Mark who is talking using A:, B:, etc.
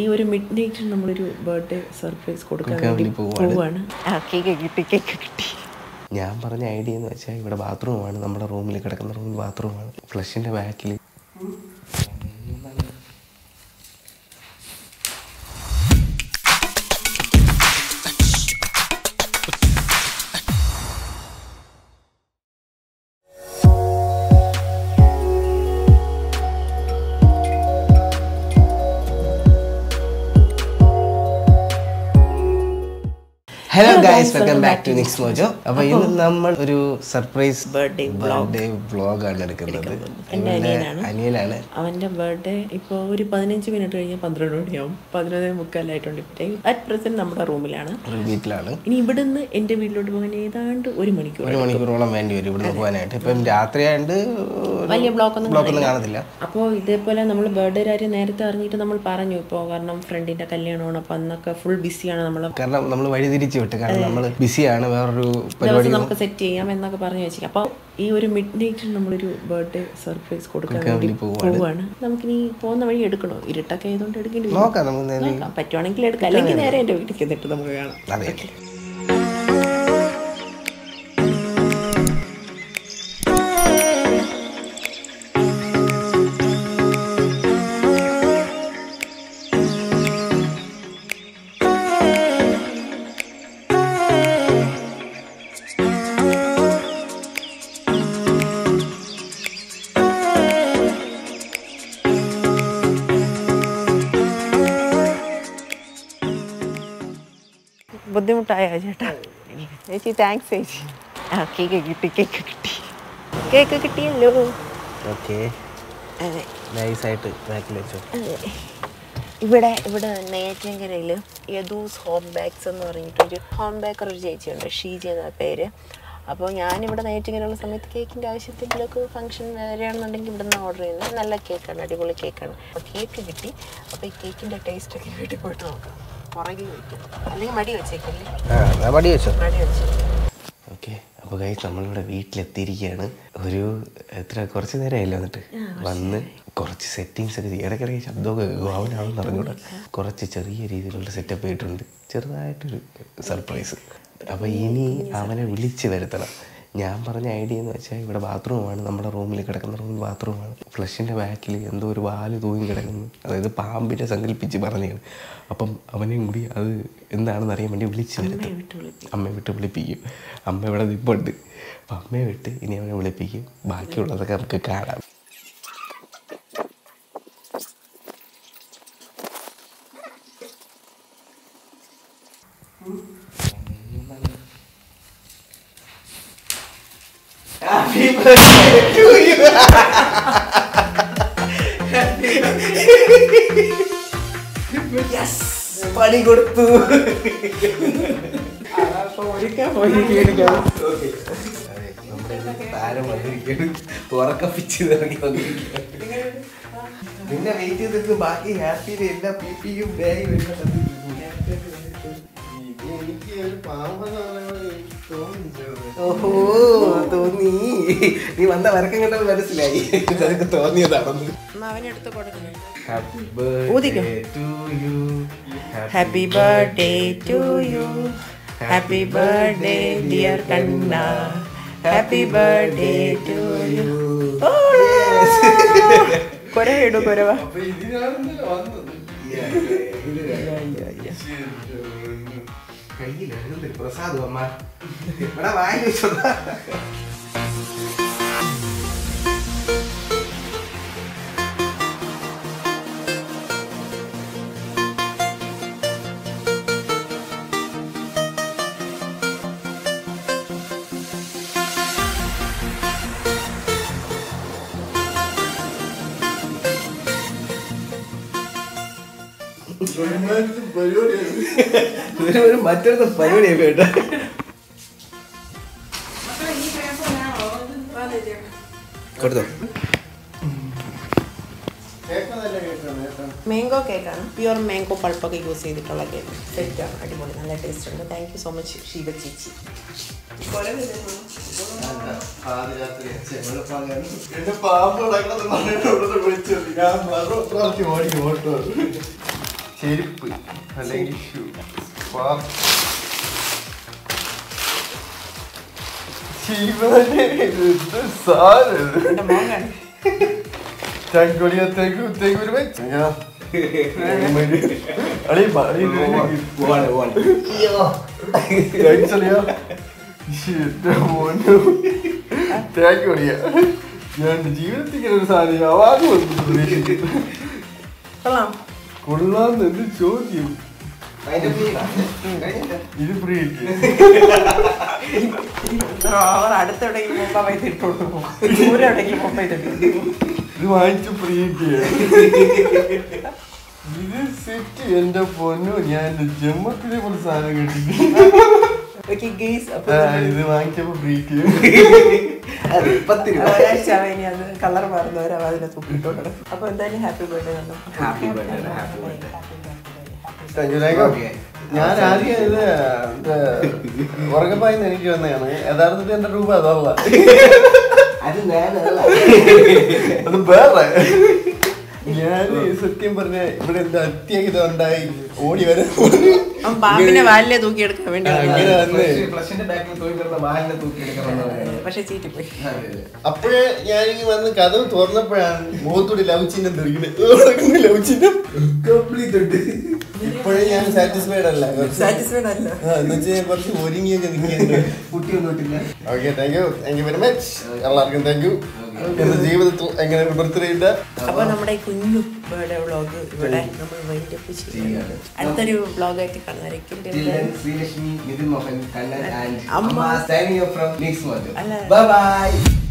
A: ഈ ഒരു മിഡ് നൈറ്റിൽ നമ്മളൊരു ബർത്ത്ഡേ സർപ്രൈസ് കൊടുക്കാൻ വേണ്ടി പോവാണ്. കേക്ക് കിട്ടി.
B: ഞാൻ പറഞ്ഞ ഐഡിയ എന്ന് വെച്ചാൽ ഇവിടെ ബാത്റൂമാണ്, നമ്മുടെ റൂമിൽ കിടക്കുന്ന റൂമിൽ ബാത്റൂമാണ്, ഫ്ലഷിൻ്റെ ബാക്കിൽ. Hello guys, welcome back to നിക്സ്മോജോ. അപ്പോൾ ഇന്ന് നമ്മൾ ഒരു സർപ്രൈസ് ബർത്ത്ഡേ വ്ളോഗാണ് എടുക്കുന്നത്. അനിയനാണ്.
A: അവന്റെ ബർത്ത്ഡേ ഇപ്പോൾ ഒരു 15 മിനിറ്റ് കഴിഞ്ഞാൽ 12 മണിയാവും. 11:45 അറ്റ് പ്രസന്റ് നമ്മുടെ വീട്ടിലാണ്. ഇനി ഇവിടുന്ന് എന്റെ വീട്ടിലോട്ട് പോകാൻ ഏതാണ്ട് ഒരു
B: മണിക്കൂറോളം വേണ്ടി വരും ഇവിടുന്ന് പോകാനായിട്ട്. ഇപ്പം രാത്രിയായിട്ട്
A: വലിയ ബ്ലോക്കൊന്നും
B: കാണത്തില്ല.
A: അപ്പോൾ ഇതേപോലെ നമ്മൾ ബർത്ത്ഡേ കാര്യം നേരത്തെ അറിഞ്ഞിട്ട് നമ്മൾ പറഞ്ഞു, ഇപ്പോൾ കാരണം ഫ്രണ്ടിന്റെ കല്യാണമാണ്, അപ്പോൾ അന്നൊക്കെ ഫുൾ ബിസിയാണ് നമ്മൾ.
B: കാരണം നമ്മൾ വഴിതിരിച്ച് വിട്ട്, കാരണം നമ്മൾ ബിസിയാണ്, വേറൊരു പരിപാടി
A: നമുക്ക് സെറ്റ് ചെയ്യാം എന്നൊക്കെ പറഞ്ഞു വെച്ചിരിക്കും. അപ്പോൾ ഈ ഒരു മിഡ് നൈറ്റിൽ നമ്മളൊരു ബർത്ത്ഡേ സർപ്രൈസ് കൊടുക്കാൻ വേണ്ടി പോവാണ്. നമുക്കിനി പോകുന്ന വഴി എടുക്കണോ? ഇരുട്ടൊക്കെ ആയതുകൊണ്ട് എടുക്കേണ്ടി വരും. പറ്റുവാണെങ്കിൽ എടുക്കാം, അല്ലെങ്കിൽ നേരെ എൻ്റെ വീട്ടിൽ ചെന്നിട്ട് നമുക്ക് കാണാം. ബുദ്ധിമുട്ടായോ ചേട്ടാ? ചേച്ചി താങ്ക്സ് ചേച്ചി. കേക്ക് കിട്ടിയല്ലോ. ഇവിടെ നെയ്യാറ്റിൻകരയിൽ യദൂസ് ഹോം ബാഗ്സ് എന്ന് പറഞ്ഞിട്ടൊരു ഹോം ബേക്കർ ഒരു ചേച്ചിയുണ്ട്, ഷീജ എന്ന പേര്. അപ്പോൾ ഞാനിവിടെ നെയ്യാറ്റിൻകരയുള്ള സമയത്ത് കേക്കിൻ്റെ ആവശ്യത്തിലൊക്കെ ഫംഗ്ഷൻ വരികയാണെന്നുണ്ടെങ്കിൽ ഇവിടെ നിന്ന് ഓർഡർ ചെയ്യുന്നത്. നല്ല കേക്കാണ്, അടിപൊളി കേക്കാണ്. അപ്പോൾ കേക്ക് കിട്ടി. അപ്പോൾ ഈ കേക്കിൻ്റെ ടേസ്റ്റൊക്കെ വീട്ടിൽ പോയിട്ട് നോക്കാം. പുറകിൽ വയ്ക്കും, അല്ലെങ്കിൽ മടി വെച്ചേക്കല്ലേ?
B: മടി വെച്ചു. ഓക്കെ, അപ്പോൾ ഗൈസ് നമ്മളിവിടെ വീട്ടിലെത്തിയിരിക്കുകയാണ്. കുറച്ച് നേരമായില്ല വന്നിട്ട്. വന്ന് കുറച്ച് സെറ്റിങ്സ് ഒക്കെ ചെയ്യും. ഇടയ്ക്കിടയ്ക്ക് ശബ്ദമൊക്കെ അവനാണെന്ന് അറിഞ്ഞൂടാ. കുറച്ച് ചെറിയ രീതിയിലുള്ള സെറ്റപ്പ് ആയിട്ടുണ്ട്, ചെറുതായിട്ടൊരു സർപ്രൈസ്. അപ്പോൾ ഇനി അവനെ വിളിച്ച് വരുത്തണം. ഞാൻ പറഞ്ഞ ഐഡിയ എന്ന് വെച്ചാൽ ഇവിടെ ബാത്റൂമാണ്, നമ്മുടെ റൂമിൽ കിടക്കുന്ന റൂമിൽ ബാത്റൂമാണ്, ഫ്ലഷിൻ്റെ ബാക്കിൽ എന്തോ ഒരു വാല് തൂങ്ങി കിടക്കുന്നു. അതായത് പാമ്പിനെ സങ്കല്പിച്ച് പറഞ്ഞാണ്. അപ്പം അവനെയും കൂടി അത് എന്താണെന്ന് അറിയാൻ വേണ്ടി വിളിച്ച് വരുത്തും. അമ്മയെ വിട്ട് വിളിപ്പിക്കും. അമ്മ ഇവിടെ നിൽപ്പുണ്ട്. അപ്പം അമ്മയെ വിട്ട് ഇനി അവനെ വിളിപ്പിക്കും. ബാക്കിയുള്ളതൊക്കെ നമുക്ക് കാണാം. Happy birthday to you. Yes, പണി കൊടുത്തു. താരം വന്നിരിക്കുന്നു, ഉറക്കപ്പിച്ച് ഇറങ്ങി വന്നിരിക്കുന്നു. പിന്നെ വെയിറ്റ് ചെയ്തിട്ട് ബാക്കി ഹാപ്പിയിലെ എല്ലാ പിപിയും ബാഗും എല്ലാം ഓഹോ തോന്നി. നീ വന്ന വരക്കം കണ്ടത് മനസ്സിലായി, നിനക്ക് തോന്നിയതാണെന്ന്.
A: Happy birthday to you, happy birthday dear Kanna, happy birthday to you. കൊരവിടൂ, കൊരവ.
B: കയ്യിലെഴുതി പ്രസാദം അമ്മ ഇവിടെ വാങ്ങി വെച്ചോളാ. മറ്റൊരു പരിപാടിയാ കേട്ടോ. കൊടുത്തോ.
A: മാംഗോ കേക്കാണ്, പ്യുവർ മാംഗോ പൾപ്പൊക്കെ യൂസ് ചെയ്തിട്ടുള്ള കേക്ക്. സെറ്റാണ്, അടിപൊളി, നല്ല ടേസ്റ്റ് ഉണ്ട്. Thank you so much Sheeba ചേച്ചി.
B: ചെരുപ്പ് അല്ലെങ്കിൽ ഷൂ ഞാൻ ജീവിതത്തിൽ ഒരു സാധനം അവാർഡ് കൊള്ളാന്ന് എന്ത് ചോദ്യം ഇത് ഫ്രീ ഇത് വാങ്ങിച്ചു ഫ്രീ ഇത് സെറ്റ് എന്റെ പൊന്നു ഞാൻ ജമ്മത്തിനെ പോലെ സാധനം കിട്ടി ഇത് വാങ്ങിച്ചപ്പോ ഫ്രീ
A: കളർ മാറുന്നവരെ അതിനെ തൂക്കിട്ടോണ്ട്. അപ്പൊ എന്തായാലും ഹാപ്പി ബർത്ത്ഡേ.
B: ഞാൻ ആദ്യം ഇത് ഉറക്കപ്പായിന്ന് എനിക്ക് വന്നതാണ്. യഥാർത്ഥത്തിൽ എന്റെ രൂപ അതല്ല, അത് വേറെ. ഞാൻ സത്യം പറഞ്ഞ ഇവിടെ എന്താ അത്യാഹിതം ഉണ്ടായി ഓടി വരാൻ
A: പാമ്പിനെ വാലിനെ തൂക്കിയെടുക്കാൻ വേണ്ടി
B: അപ്പോഴേ ഞാനിങ്ങനെ വന്ന് കഥ തുറന്നപ്പോഴാണ് മുഖത്തൂടെ ലവ് ചിഹ്നം തെറിക്കുന്നത്. ലവ് ചിഹ്നം ഇപ്പോഴേ ഞാൻ സാറ്റിസ്ഫൈഡ് അല്ല എന്ന് വെച്ചാൽ കുറച്ച് ഒരുങ്ങിയൊക്കെ നിൽക്കുന്നുണ്ട്. Okay, thank you very much. എല്ലാവർക്കും താങ്ക് യു. എന്റെ ജീവിതത്തിൽ എങ്ങനെ ബർത്ത്ഡേ ഉണ്ട്.
A: അപ്പൊ നമ്മുടെ കുഞ്ഞു ബർത്ത്ഡേ വ്ളോഗ് ഇവിടെ നമ്മൾ വൈൻഡപ്പ് ചെയ്യുകയാണ്. അടുത്തൊരു വ്ളോഗായിട്ട് കാണുന്നതായിരിക്കും.
B: ശ്രീലക്ഷ്മി, നിതിൻ മോഹൻ, കണ്ണൻ ആൻഡ്
A: അമ്മ
B: signing off from Niksmojo. Bye bye.